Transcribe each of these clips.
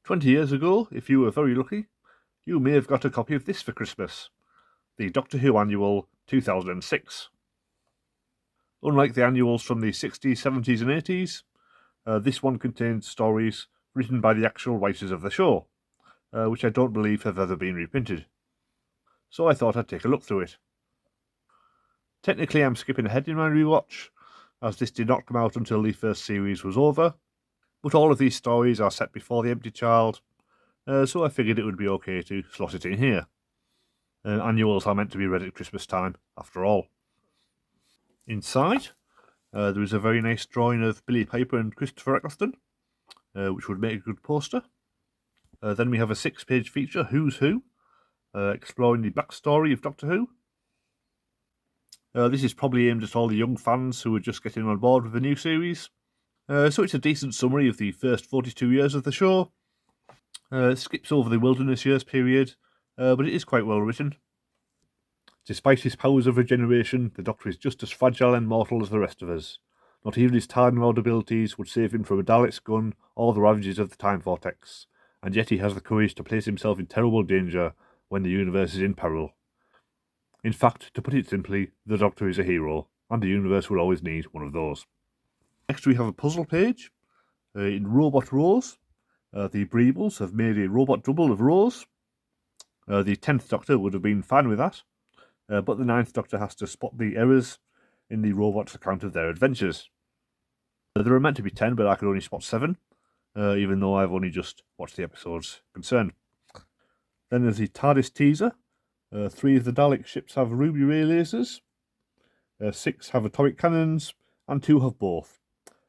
20 years ago, if you were very lucky, you may have got a copy of this for Christmas, the Doctor Who Annual 2006. Unlike the annuals from the 60s, 70s and 80s, this one contains stories written by the actual writers of the show, which I don't believe have ever been reprinted. So I thought I'd take a look through it. Technically I'm skipping ahead in my rewatch, as this did not come out until the first series was over, but all of these stories are set before The Empty Child, so I figured it would be okay to slot it in here. Annuals are meant to be read at Christmas time, after all. Inside, there is a very nice drawing of Billy Piper and Christopher Eccleston, which would make a good poster. Then we have a 6-page feature, Who's Who, exploring the backstory of Doctor Who. This is probably aimed at all the young fans who are just getting on board with the new series. So it's a decent summary of the first 42 years of the show. It skips over the wilderness years period, but it is quite well written. Despite his powers of regeneration, the Doctor is just as fragile and mortal as the rest of us. Not even his Time Lord abilities would save him from a Dalek's gun or the ravages of the Time Vortex, and yet he has the courage to place himself in terrible danger when the universe is in peril. In fact, to put it simply, the Doctor is a hero, and the universe will always need one of those. Next we have a puzzle page. In Robot Rose, the Breebles have made a robot double of Rose. The 10th Doctor would have been fine with that, but the 9th Doctor has to spot the errors in the robot's account of their adventures. There are meant to be 10, but I could only spot 7, even though I've only just watched the episodes concerned. Then there's the TARDIS teaser. 3 of the Dalek ships have ruby ray lasers, 6 have atomic cannons, and 2 have both.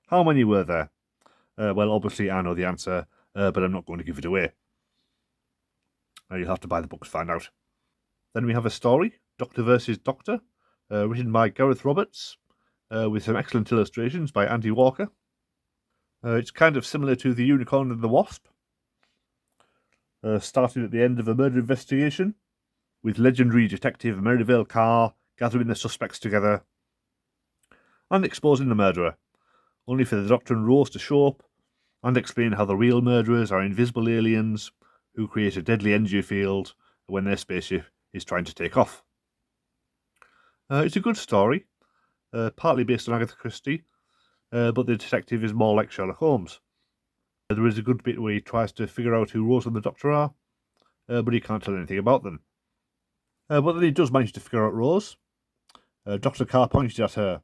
How many were there? Well, obviously I know the answer, but I'm not going to give it away. You'll have to buy the book to find out. Then we have a story, Doctor vs. Doctor, written by Gareth Roberts, with some excellent illustrations by Andy Walker. It's kind of similar to The Unicorn and the Wasp, starting at the end of a murder investigation, with legendary detective Merivale Carr gathering the suspects together and exposing the murderer, only for the Doctor and Rose to show up and explain how the real murderers are invisible aliens who create a deadly energy field when their spaceship is trying to take off. It's a good story, partly based on Agatha Christie, but the detective is more like Sherlock Holmes. There is a good bit where he tries to figure out who Rose and the Doctor are, but he can't tell anything about them. But then he does manage to figure out Rose. Dr. Carr pointed at her.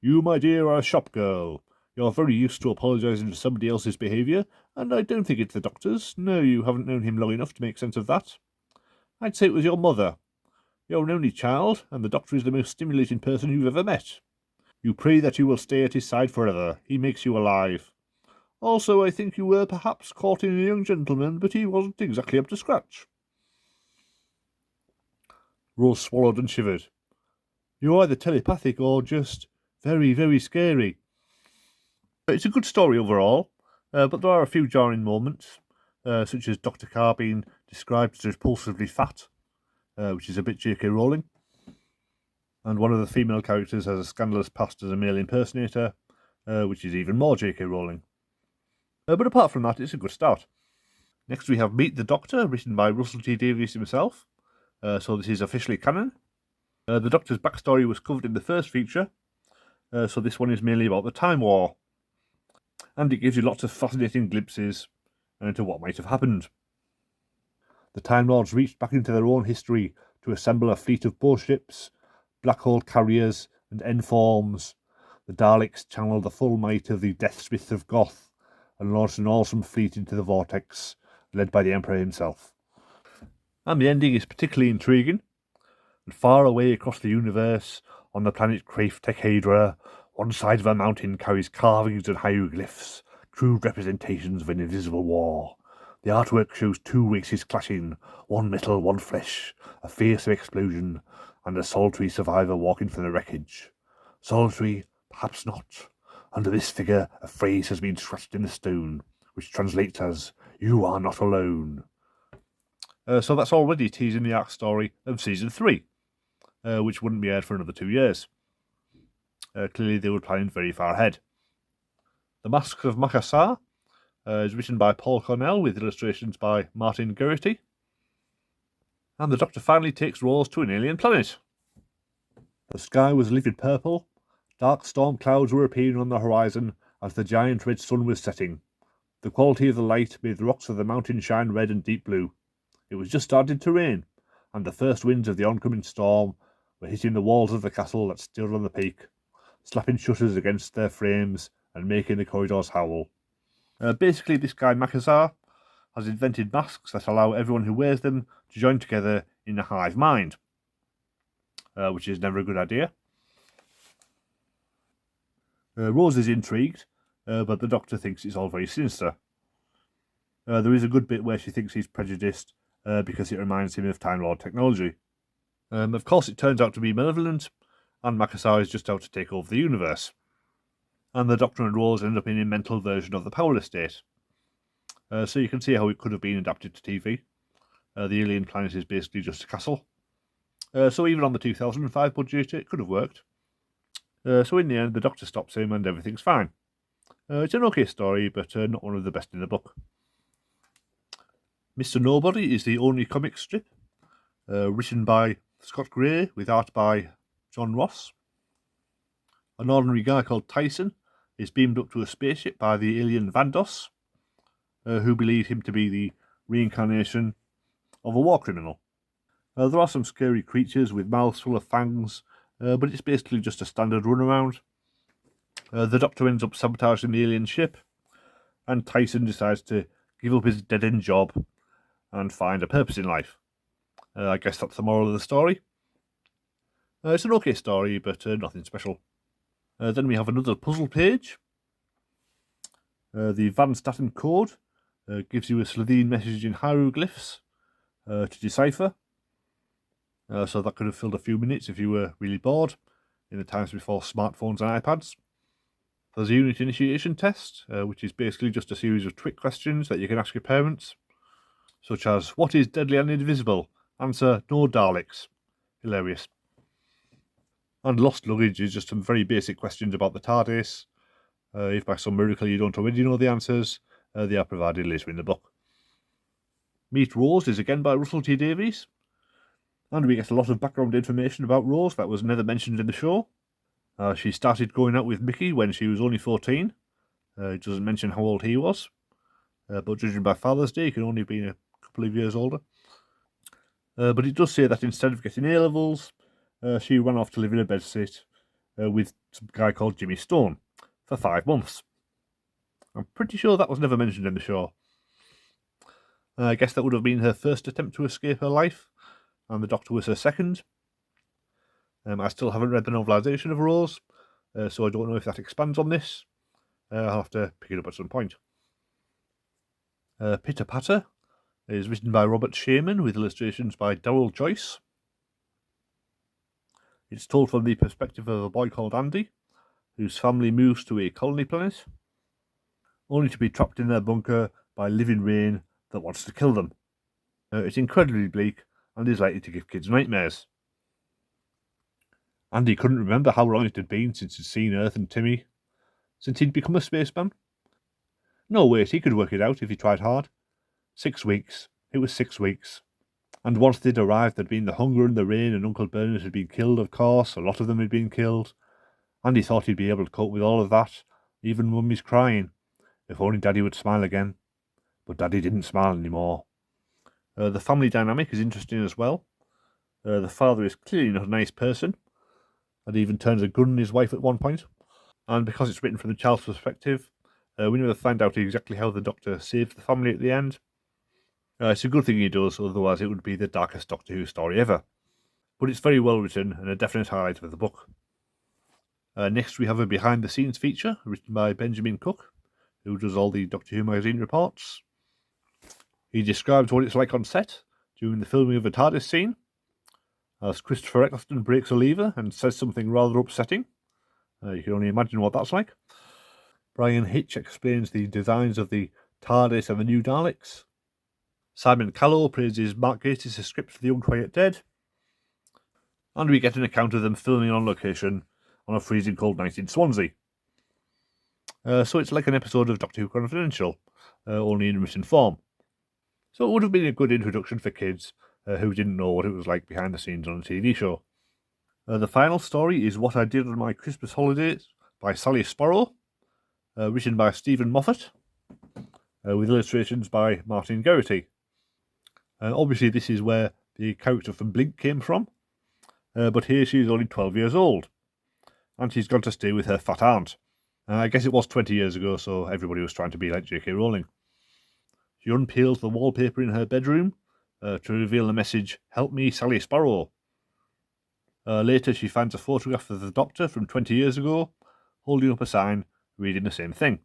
"You, my dear, are a shop girl. You're very used to apologising for somebody else's behaviour, and I don't think it's the Doctor's. No, you haven't known him long enough to make sense of that. I'd say it was your mother. You're an only child, and the Doctor is the most stimulating person you've ever met. You pray that you will stay at his side forever. He makes you alive. Also, I think you were perhaps courting a young gentleman, but he wasn't exactly up to scratch." Rose swallowed and shivered. "You're either telepathic or just very, very scary." It's a good story overall, but there are a few jarring moments, such as Dr. Carr being described as repulsively fat, which is a bit J.K. Rowling, and one of the female characters has a scandalous past as a male impersonator, which is even more J.K. Rowling. But apart from that, it's a good start. Next we have Meet the Doctor, written by Russell T Davies himself, so this is officially canon. The Doctor's backstory was covered in the first feature, so this one is mainly about the Time War, and it gives you lots of fascinating glimpses into what might have happened. The Time Lords reached back into their own history to assemble a fleet of bow ships, black hole carriers, and N-forms. The Daleks channeled the full might of the Deathsmith of Goth and launched an awesome fleet into the vortex, led by the Emperor himself. And the ending is particularly intriguing. And far away across the universe, on the planet Craif Tekhedra, one side of a mountain carries carvings and hieroglyphs, crude representations of an invisible war. The artwork shows 2 races clashing, one metal, one flesh, a fearsome explosion, and a solitary survivor walking from the wreckage. Solitary? Perhaps not. Under this figure, a phrase has been scratched in the stone, which translates as, "You are not alone." So that's already teasing the arc story of Season 3, which wouldn't be aired for another 2 years. Clearly they were planning very far ahead. The Masks of Makassar, It's written by Paul Cornell with illustrations by Martin Geraghty. And the Doctor finally takes Rose to an alien planet. The sky was livid purple. Dark storm clouds were appearing on the horizon as the giant red sun was setting. The quality of the light made the rocks of the mountain shine red and deep blue. It was just starting to rain, and the first winds of the oncoming storm were hitting the walls of the castle that stood on the peak, slapping shutters against their frames and making the corridors howl. Basically, this guy Makassar has invented masks that allow everyone who wears them to join together in a hive mind, which is never a good idea. Rose is intrigued, but the Doctor thinks it's all very sinister. There is a good bit where she thinks he's prejudiced because it reminds him of Time Lord technology. Of course, it turns out to be malevolent, and Makassar is just out to take over the universe. And the Doctor and Rose end up in a mental version of the Powerless state. So you can see how it could have been adapted to TV. The alien planet is basically just a castle. So even on the 2005 budget, it could have worked. So in the end, the Doctor stops him and everything's fine. It's an okay story, but not one of the best in the book. Mr. Nobody is the only comic strip, written by Scott Gray with art by John Ross. An ordinary guy called Tyson is beamed up to a spaceship by the alien Vandos, who believe him to be the reincarnation of a war criminal. There are some scary creatures with mouths full of fangs, but it's basically just a standard runaround. The Doctor ends up sabotaging the alien ship, and Tyson decides to give up his dead-end job and find a purpose in life. I guess that's the moral of the story. It's an okay story, but nothing special. Then we have another puzzle page. The Van Staten code gives you a Slovene message in hieroglyphs to decipher. So that could have filled a few minutes if you were really bored in the times before smartphones and iPads. There's a unit initiation test, which is basically just a series of trick questions that you can ask your parents, such as, what is deadly and invisible? Answer, no Daleks. Hilarious. And lost luggage is just some very basic questions about the TARDIS. If by some miracle you don't already know the answers, they are provided later in the book. Meet Rose is again by Russell T Davies, and we get a lot of background information about Rose that was never mentioned in the show. She started going out with Mickey when she was only 14. It doesn't mention how old he was, but judging by Father's Day, he can only have been a couple of years older. But it does say that instead of getting A-levels, she ran off to live in a bedsit with some guy called Jimmy Stone for 5 months. I'm pretty sure that was never mentioned in the show. I guess that would have been her first attempt to escape her life, and the Doctor was her second. I still haven't read the novelisation of Rose, so I don't know if that expands on this. I'll have to pick it up at some point. Pitter Patter is written by Robert Shearman with illustrations by Darryl Joyce. It's told from the perspective of a boy called Andy, whose family moves to a colony planet, only to be trapped in their bunker by living rain that wants to kill them. It's incredibly bleak and is likely to give kids nightmares. Andy couldn't remember how long it had been since he'd seen Earth and Timmy, since he'd become a spaceman. No, wait, he could work it out if he tried hard. 6 weeks. It was 6 weeks. And once they'd arrived, there'd been the hunger and the rain, and Uncle Bernard had been killed, of course. A lot of them had been killed. And he thought he'd be able to cope with all of that, even Mummy's crying. If only Daddy would smile again. But Daddy didn't smile anymore. The family dynamic is interesting as well. The father is clearly not a nice person, and even turns a gun on his wife at one point. And because it's written from the child's perspective, we never find out exactly how the Doctor saves the family at the end. It's a good thing he does, otherwise it would be the darkest Doctor Who story ever. But it's very well written and a definite highlight of the book. Next we have a behind-the-scenes feature written by Benjamin Cook, who does all the Doctor Who magazine reports. He describes what it's like on set during the filming of a TARDIS scene, as Christopher Eccleston breaks a lever and says something rather upsetting. You can only imagine what that's like. Brian Hitch explains the designs of the TARDIS and the new Daleks. Simon Callow praises Mark Gatiss' script for The Unquiet Dead. And we get an account of them filming on location on a freezing cold night in Swansea. So it's like an episode of Doctor Who Confidential, only in written form. So it would have been a good introduction for kids who didn't know what it was like behind the scenes on a TV show. The final story is What I Did on My Christmas Holidays by Sally Sparrow, written by Steven Moffat, with illustrations by Martin Geraghty. Obviously, this is where the character from Blink came from, but here she is only 12 years old, and she's gone to stay with her fat aunt. I guess it was 20 years ago, so everybody was trying to be like J.K. Rowling. She unpeels the wallpaper in her bedroom to reveal the message, "Help me, Sally Sparrow." Later, she finds a photograph of the Doctor from 20 years ago, holding up a sign, reading the same thing.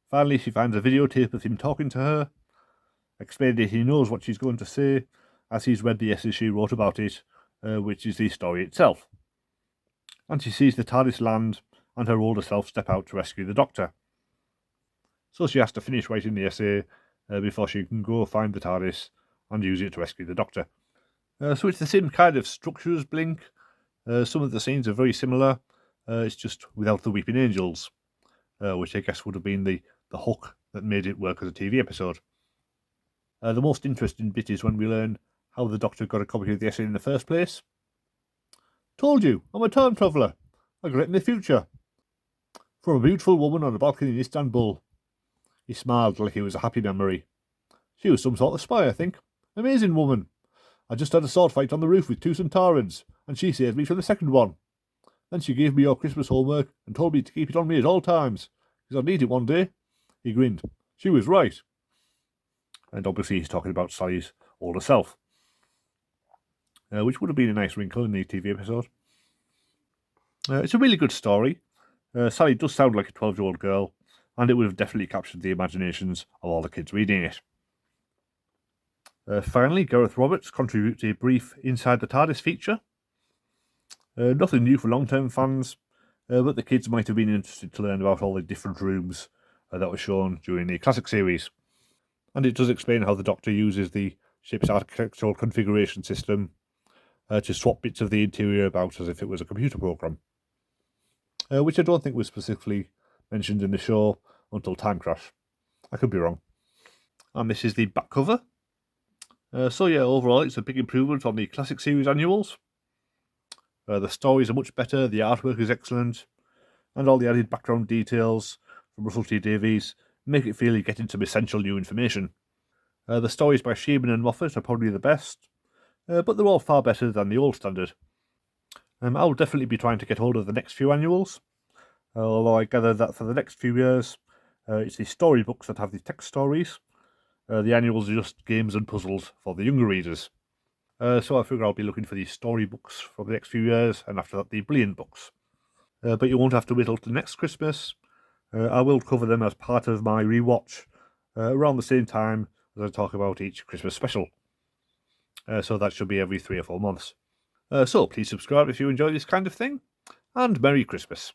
Finally, she finds a videotape of him talking to her, explaining he knows what she's going to say, as he's read the essay she wrote about it, which is the story itself. And she sees the TARDIS land, and her older self step out to rescue the Doctor. So she has to finish writing the essay before she can go find the TARDIS and use it to rescue the Doctor. So it's the same kind of structure as Blink. Some of the scenes are very similar. It's just without the Weeping Angels, which I guess would have been the hook that made it work as a TV episode. The most interesting bit is when we learn how the Doctor got a copy of the essay in the first place. "Told you, I'm a time traveller. I got it in the future. From a beautiful woman on a balcony in Istanbul." He smiled like it was a happy memory. "She was some sort of spy, I think. Amazing woman. I just had a sword fight on the roof with 2 Centaurans, and she saved me from the second one. Then she gave me your Christmas homework and told me to keep it on me at all times, because I'd need it one day." He grinned. "She was right." And obviously he's talking about Sally's older self, which would have been a nice wrinkle in the TV episode. It's a really good story. Sally does sound like a 12-year-old girl, and it would have definitely captured the imaginations of all the kids reading it. Finally, Gareth Roberts contributes a brief Inside the TARDIS feature. Nothing new for long-term fans, but the kids might have been interested to learn about all the different rooms that were shown during the classic series. And it does explain how the Doctor uses the ship's architectural configuration system to swap bits of the interior about as if it was a computer program, which I don't think was specifically mentioned in the show until Time Crash. I could be wrong. And this is the back cover. So yeah, overall it's a big improvement on the classic series annuals. The stories are much better, the artwork is excellent, and all the added background details from Russell T Davies make it feel you're getting some essential new information. The stories by Shearman and Moffat are probably the best, but they're all far better than the old standard. I'll definitely be trying to get hold of the next few annuals, although I gather that for the next few years it's the storybooks that have the text stories. The annuals are just games and puzzles for the younger readers. So I figure I'll be looking for the storybooks for the next few years, and after that the Brilliant books. But you won't have to wait till next Christmas. I will cover them as part of my rewatch around the same time as I talk about each Christmas special. So that should be every 3 or 4 months. So please subscribe if you enjoy this kind of thing, and Merry Christmas.